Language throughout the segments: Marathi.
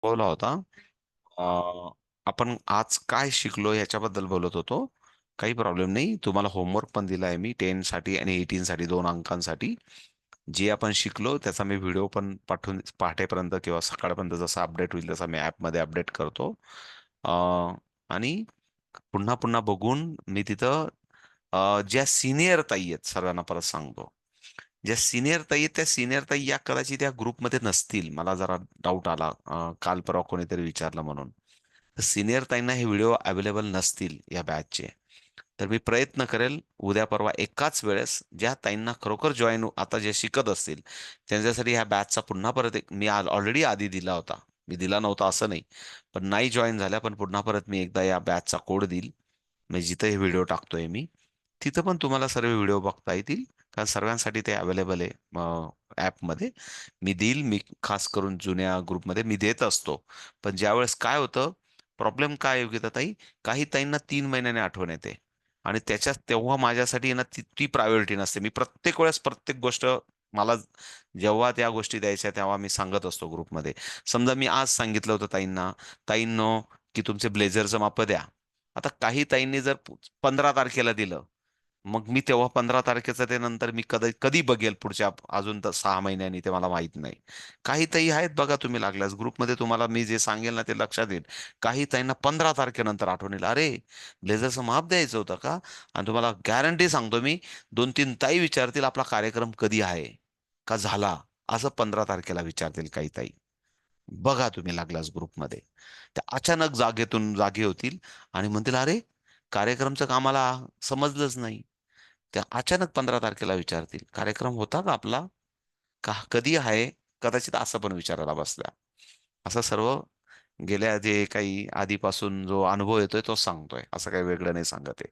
संपवला होता. अं, आपण आज काय शिकलो याच्याबद्दल बोलत होतो. काही प्रॉब्लेम नाही. तुम्हाला होमवर्क पण दिला आहे मी 10 साठी आणि 18 साठी 2 अंकांसाठी. जे आपण शिकलो त्याचा मी व्हिडिओ पण पाठवून पहाटेपर्यंत किंवा सकाळपर्यंत जसा अपडेट होईल तसा मी ऍपमध्ये अपडेट करतो. आणि पुन्हा पुन्हा बघून मी तिथं ज्या सिनियर ताई आहेत सर्वांना परत सांगतो. ज्या सिनियर ताई आहेत त्या सिनियर ताई या कदाचित या ग्रुपमध्ये नसतील. मला जरा डाऊट आला काल परवा कोणीतरी विचारलं म्हणून. तर सिनियर ताईंना हे व्हिडिओ अवेलेबल नसतील या बॅचचे. तर मी प्रयत्न करेल उद्या परवा एकाच वेळेस ज्या ताईंना खरोखर जॉईन आता जे शिकत असतील त्यांच्यासाठी ह्या बॅचचा पुन्हा परत एक मी ऑलरेडी आधी दिला होता. मी दिला नव्हता असं नाही, पण नाही जॉईन झाल्या पण पुन्हा परत मी एकदा या बॅचचा कोड देईल. म्हणजे जिथं हे व्हिडिओ टाकतोय मी तिथं पण तुम्हाला सर्व व्हिडिओ बघता येतील. कारण सर्वांसाठी ते अवेलेबल आहे ॲपमध्ये. मी देईल. मी खास करून जुन्या ग्रुपमध्ये मी देत असतो. पण ज्यावेळेस काय होतं, प्रॉब्लेम काय योग्यता ताई, काही ताईंना 3 महिन्याने आठवण येते आणि त्याच्यात तेव्हा माझ्यासाठी ना ती प्रायोरिटी नसते. मी प्रत्येक वेळेस प्रत्येक गोष्ट मला जेव्हा त्या गोष्टी द्यायच्या तेव्हा मी सांगत असतो ग्रुपमध्ये. समजा मी आज सांगितलं होतं ताईंना, ताईंनो की तुमचे ब्लेझरचं माप द्या. आता काही ताईंनी जर 15 तारखेला दिलं, मग मी तेव्हा 15 तारखेचं ते नंतर मी कधी कधी बघेल पुढच्या अजून तर 6 महिन्यांनी ते मला माहित नाही. काही ताई आहेत बघा तुम्ही लागल्यास ग्रुपमध्ये तुम्हाला मी जे सांगेल ना ते लक्षात येईल. काही ताईंना 15 तारखेनंतर आठवण येईल, अरे ब्लेझरचं माप द्यायचं होतं का? आणि तुम्हाला गॅरंटी सांगतो मी, 2-3 ताई विचारतील आपला कार्यक्रम कधी आहे का झाला, असं 15 तारखेला विचारतील काही ताई. बघा तुम्ही लागल्यास ग्रुपमध्ये. त्या अचानक जागेतून जागे होतील आणि म्हणतील, अरे कार्यक्रमचं का आम्हाला समजलंच नाही. त्या अचानक 15 तारखेला विचारतील, कार्यक्रम होता का आपला? का कधी आहे? कदाचित असं पण विचारायला बसल्या. असं सर्व गेल्या जे काही आधीपासून जो अनुभव येतोय तोच सांगतोय. असं काही वेगळं नाही सांगत आहे.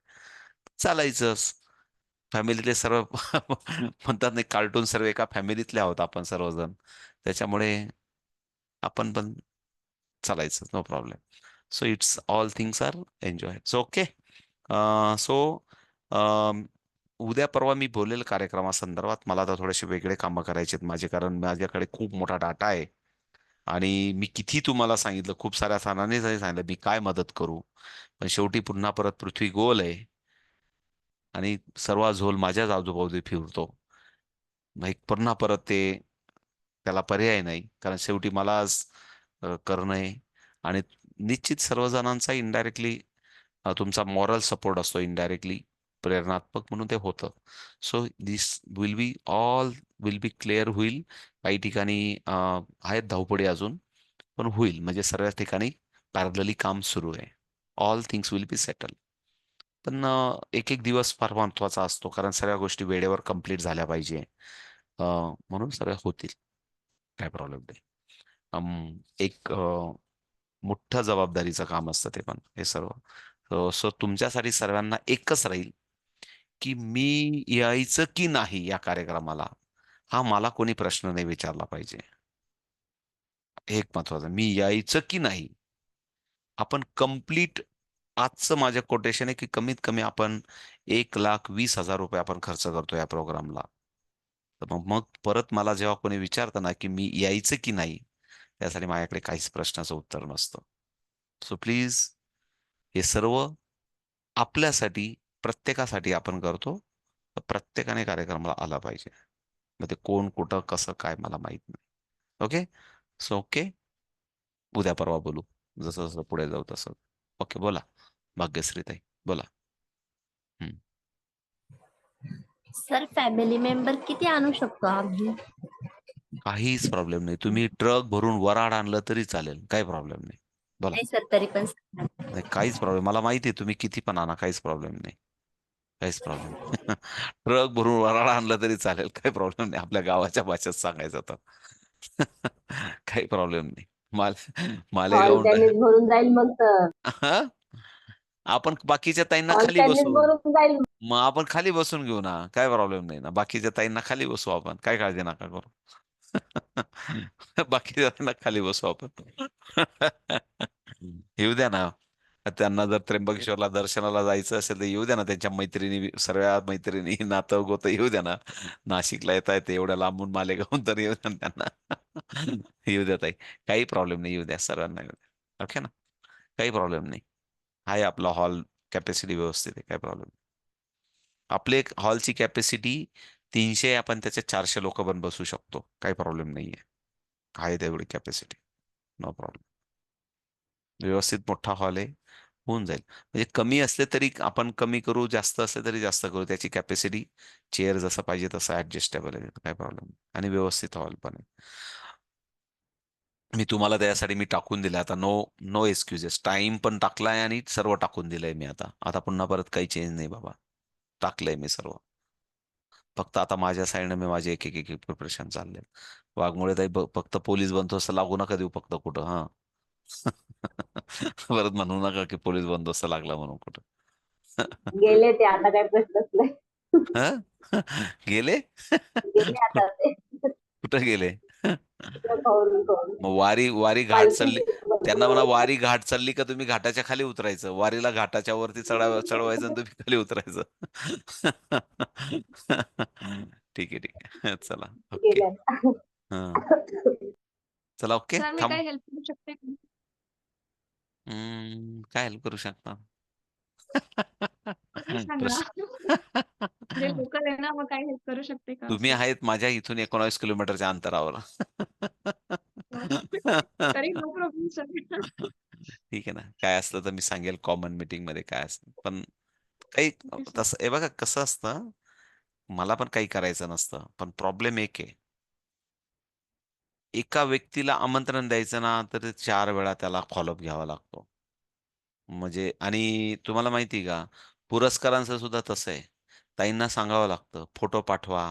चालायचंच. फॅमिलीतले सर्व म्हणतात नाही कार्टून सर्व एका फॅमिलीतले आहोत आपण सर्वजण. त्याच्यामुळे आपण पण चालायचं, no problem. So it's all things are enjoy. So okay. So उद्या परवा मी बोलेल कार्यक्रमासंदर्भात. मला आता थोडेसे वेगळे कामं करायचे आहेत माझे, कारण माझ्याकडे खूप मोठा डाटा आहे. आणि मी किती तुम्हाला सांगितलं, खूप साऱ्या सणांनी जरी सांगितलं मी काय मदत करू, पण शेवटी पुन्हा परत पृथ्वी गोल आहे आणि सर्व झोल माझ्याच आजूबाजूला फिरतो. मग एक पुन्हा परत ते त्याला पर्याय नाही, कारण शेवटी मलाच करणं आहे. आणि निश्चित सर्वजणांचा इनडायरेक्टली तुमचा मॉरल सपोर्ट असतो, इनडायरेक्टली प्रेरणात्मक म्हणून ते होतं. So this will be clear होईल. काही ठिकाणी आहेत धावपडी अजून, पण होईल म्हणजे सर्व ठिकाणी पॅरलली काम सुरू आहे. All things will be settle. पण एक एक दिवस फार महत्वाचा असतो, कारण सगळ्या गोष्टी वेळेवर कंप्लीट झाल्या पाहिजे. म्हणून सगळ्या होतील. काय प्रॉब्लेम नाही. एक मोठं जबाबदारीचं काम असतं ते पण हे सर्व. सो तुमच्यासाठी सर्वांना एकच राहील की मी यायचं की नाही या कार्यक्रमाला, हा मला कोणी प्रश्न नाही विचारला पाहिजे. हे एक महत्वाचं, मी यायचं की नाही. आपण कम्प्लीट आजचं माझं कोटेशन आहे की कमीत कमी आपण 1,20,000 रुपये आपण खर्च करतो या प्रोग्रामला. तर मग मग परत मला जेव्हा कोणी विचारतं ना की मी यायचं की नाही, त्यासाठी माझ्याकडे काहीच प्रश्नाचं उत्तर नसतं. सो प्लीज, हे सर्व आपल्यासाठी, प्रत्येकासाठी आपण करतो. तर प्रत्येकाने कार्यक्रमाला आला पाहिजे. मग ते कोण कुठं कसं काय मला माहित नाही. ओके. So okay. उद्या परवा बोलू. जसं जसं पुढे जाऊ तसं. ओके, बोला भाग्यश्री ताई, बोला. हम्म. सर फॅमिली मेंबर किती आणू शकतो आम्ही? काहीच प्रॉब्लेम नाही. तुम्ही ट्रक भरून वराड आणलं तरी चालेल, काही प्रॉब्लेम नाही. बोला. नाही सर, तरी पण सांगा. नाही, काहीच प्रॉब्लेम, मला माहिती आहे तुम्ही किती पण आणा, काहीच प्रॉब्लेम नाही. काहीच प्रॉब्लेम नाही. ट्रक भरून वराड आणलं तरी चालेल, काही प्रॉब्लेम नाही. आपल्या गावाच्या भाषेत सांगायचं तर काही प्रॉब्लेम नाही. माल हॉल मालेगाव त्यांनीच भरून जाईल मग तर. हा? आपण बाकीच्या ताईंना हॉल खाली त्यांनीच बसवू. भरून जाईल. मग आपण खाली बसून घेऊ ना, काय प्रॉब्लेम नाही ना. बाकीच्या ताईंना खाली बसवू आपण, काय काळजी नका करू. बाकीच्या ताईंना खाली बसवू आपण. येऊ द्या ना. त्यांना जर त्र्यंबकेश्वरला दर्शनाला जायचं असेल तर येऊ द्या ना. त्यांच्या मैत्रिणी, सर्व मैत्रिणी, नातं गोतं येऊ द्या ना. नाशिकला येता येते एवढ्या लांबून मालेगावून, तर येऊ द्या ना त्यांना. येऊ द्या ताई, काही प्रॉब्लेम नाही, येऊ द्या सर्वांना, येऊ द्या. ओके ना, काही प्रॉब्लेम नाही. आहे आपला हॉल, कॅपॅसिटी व्यवस्थित आहे, काही प्रॉब्लेम. आपले हॉलची कॅपॅसिटी 300, आपण त्याच्यात 400 लोक पण बसू शकतो, काही प्रॉब्लेम नाहीये. आहे तेवढी कॅपॅसिटी, नो प्रॉब्लेम. व्यवस्थित मोठा हॉल आहे, होऊन जाईल. म्हणजे कमी असले तरी आपण कमी करू, जास्त असले तरी जास्त करू. त्याची कॅपॅसिटी चेअर जसं पाहिजे तसं ऍडजस्टेबल आहे, काय प्रॉब्लेम. आणि व्यवस्थित हॉल पण आहे. मी तुम्हाला त्यासाठी मी टाकून दिलं आता, नो नो एक्सक्युजेस. टाइम पण टाकलाय आणि सर्व टाकून दिलंय मी आता. आता पुन्हा परत काही चेंज नाही बाबा, टाकलंय मी सर्व. फक्त आता माझ्या साईडनं मी माझे एक एक एक प्रिपरेशन चालले. वाघमुळे ताई फक्त पोलीस बनतो असं लागू नका देऊ फक्त कुठं, हा. परत म्हणू नका की पोलीस बंदोबस्त लागला म्हणून कुठं. गेले ते, आता काय प्रश्नच नाही. हं? गेले? गेले आता ते. कुठं गेले? खाऊन खाऊन मग वारी वारी घाट पालखी चालली. त्यांना म्हणा वारी घाट चालली का तुम्ही घाटाच्या खाली उतरायचं, वारीला घाटाच्या वरती चढवायचं आणि तुम्ही खाली उतरायचं. ठीक आहे, ठीक आहे. चला ओके. गेल्या. हा, चला ओके, सर, मी थांब. काय हेल्प करू शकते का? काय हेल्प करू शकता? तुम्ही सांगा. प्रश्न. म्हणजे लोकल आहे ना, मग काय हेल्प करू शकते का तुम्ही असं? आहेत माझ्या इथून 19 किलोमीटरच्या अंतरावर. तरी नो प्रॉब्लेम सर. ठीक आहे ना, काय असलं तर मी सांगेल कॉमन मीटिंग मध्ये काय असतं. पण काही ओके सर. तसं हे बघा कसं असतं, मला पण काही करायचं नसतं, पण प्रॉब्लेम एक आहे. एका व्यक्तीला आमंत्रण द्यायचं ना, तर ते 4 वेळा त्याला फॉलोअप घ्यावा लागतो. म्हणजे आणि तुम्हाला माहिती आहे का, पुरस्कारांचं सुद्धा तसं आहे. ताईंना सांगावं लागतं, फोटो पाठवा,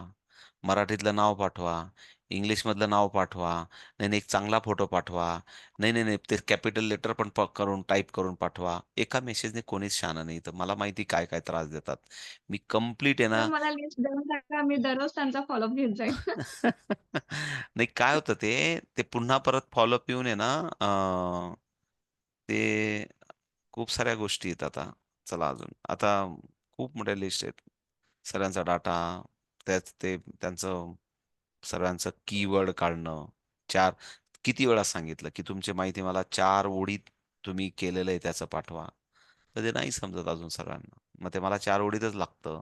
मराठीतलं नाव पाठवा, इंग्लिशमधलं नाव पाठवा. नाही, नाही, एक चांगला फोटो पाठवा. नाही, नाही, नाही, ते कॅपिटल लेटर पण करून टाइप करून पाठवा. एका मेसेजने कोणीच शहाणं नाही. तर मला माहिती काय-काय त्रास देतात. मी कंप्लीट आहे सर, ना. मला लिस्ट देऊन टाका. मी दररोज त्यांचा फॉलोअप घेत जाईल. नाही, काय होतं ते पुन्हा परत फॉलोअप येऊन आहे ना, ते खूप साऱ्या गोष्टी आहेत आता. चला अजून. आता खूप मोठ्या लिस्ट आहेत. सगळ्यांचा डाटा, त्यात ते त्यांचं सर्वांचं कीवर्ड काढणं. 4 किती वेळा सांगितलं, की तुमची माहिती मला 4 ओळीत तुम्ही केलेलं आहे त्याचं पाठवा. तर ते नाही समजत अजून सर्वांना. मग ते मला 4 ओळीतच लागतं.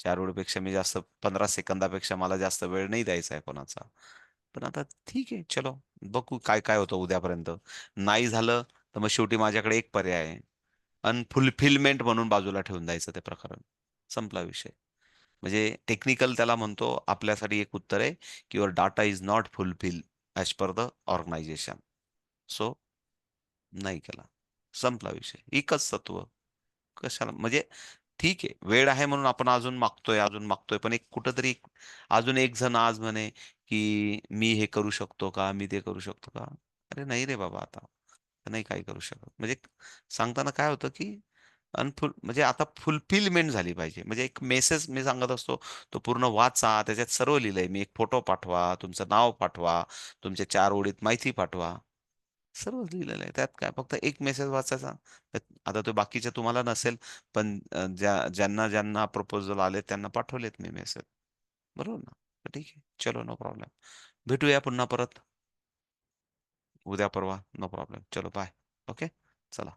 4 ओळीपेक्षा मी जास्त 15 सेकंदापेक्षा मला जास्त वेळ नाही द्यायचा आहे कोणाचा. पण आता ठीक आहे, चलो बघू काय-काय होतं उद्यापर्यंत. नाही झालं, तर मग शेवटी माझ्याकडे एक पर्याय आहे. अनफुलफिलमेंट म्हणून बाजूला ठेवून द्यायचं ते प्रकरण. संपला विषय. म्हणजे टेक्निकल त्याला म्हणतो, आपल्यासाठी एक उत्तर आहे, की your data is not fulfil as per the organisation. So नाही केला. संपला विषय. एकच तत्व. कशाला म्हणजे ठीक आहे, वेळ आहे म्हणून आपण अजून मागतोय, अजून मागतोय. पण एक कुठेतरी अजून एक जण आज म्हणे, की मी हे करू शकतो का? मी ते करू शकतो का? अरे नाही रे बाबा आता. नाही काही करू शकत. म्हणजे सांगताना काय होतं, की म्हणजे आता फुलफिलमेंट झाली पाहिजे. म्हणजे एक मेसेज मी सांगत असतो, तो पूर्ण वाचा. त्याच्यात सर्व लिहिलंय मी. एक फोटो पाठवा, तुमचं नाव पाठवा, तुमच्या 4 ओळीत माहिती पाठवा. सर्व लिहिलेलं आहे. त्यात काय फक्त एक मेसेज वाचायचा. आता तो बाकीच्या तुम्हाला नसेल, पण ज्यांना प्रपोजल आले त्यांना पाठवलेत मी मेसेज. बरोबर ना? तर ठीक आहे. चलो नो प्रॉब्लेम. भेटूया पुन्हा परत उद्या, परवा. No problem. चलो बाय. ओके. चला.